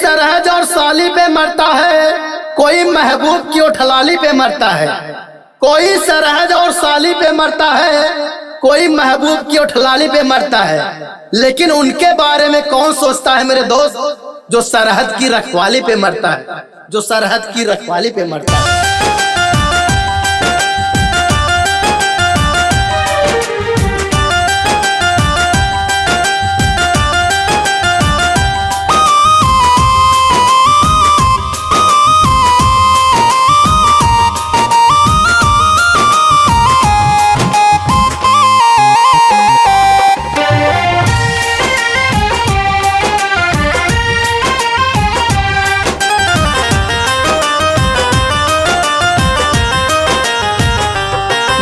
सरहज और साली पे मरता है, कोई महबूब की उठलाली पे मरता है। कोई सरहज और साली पे मरता है, कोई महबूब की उठलाली पे मरता है। लेकिन उनके बारे में कौन सोचता है मेरे दोस्त, जो सरहद की रखवाली पे मरता है, जो सरहद की रखवाली पे मरता है।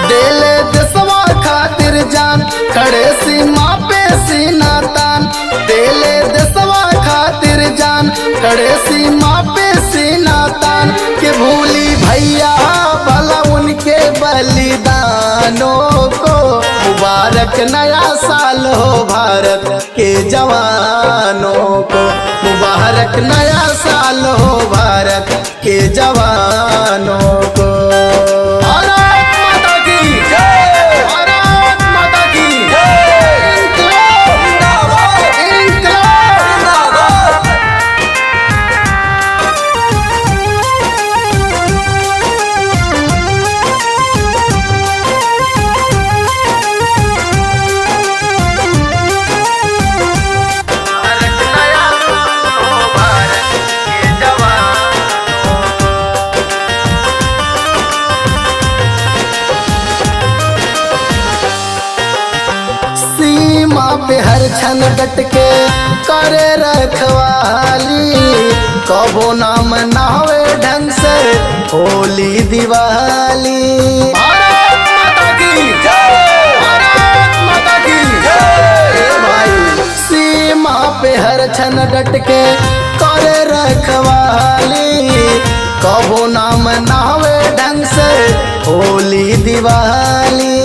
देले देशवा खातिर जान, खड़े सीमा पे सीना तान। देले देशवा खातिर जान, खड़े सीमा पे सीना तान। के भूली भैया भला उनके बलिदानों को। मुबारक नया साल हो भारत के जवानों को। मुबारक नया साल हो भारत के जवानों को। सीमा पे हर क्षण डट के करे रखवाली। कबो ना मनावे ढंग से होली दिवाली। भारत माता की जय, भारत माता की जय। भाई सीमा पे हर क्षण डट के करे रखवाली। कबो ना मनावे ढंग से होली दिवाली।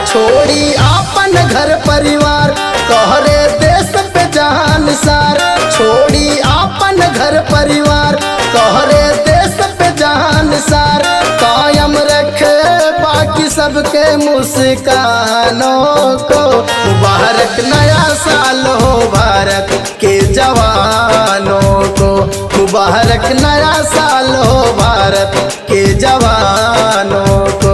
छोड़ी आपन घर परिवार, कहरे देश पे जान सार। छोड़ी आपन घर परिवार, कहरे देश पे जान सार। कायम रखे बाकी सबके मुस्कानों को। मुबारक नया साल हो भारत के जवानों को। मुबारक नया साल हो भारत के जवानों को।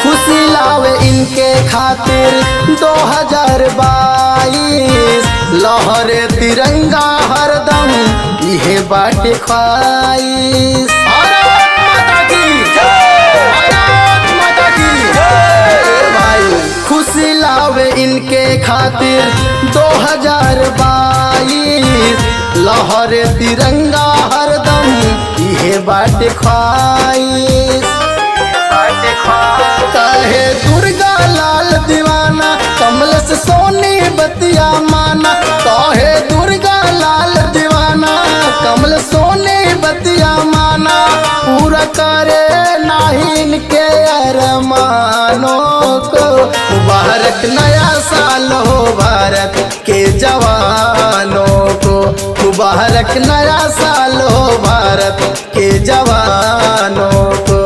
खुशी लावे इनके खातिर 2022। लहरे तिरंगा हरदम इहे बाटे ख्वाहिश। भारत माता की जय, भारत माता की जय। भाई खुशी लावे इनके खातिर 2022। लहरे तिरंगा हरदम इहे बाटे ख्वाहिश। कहे दुर्गा लाल दीवाना, कमलेश सोनी बतिया माना। कहे दुर्गा लाल दीवाना, कमलेश सोनी बतिया माना। पूरा करे नाहिन के अरमानों को। मुबारक नया साल हो भारत के जवानों को। मुबारक नया साल हो भारत के जवानों को।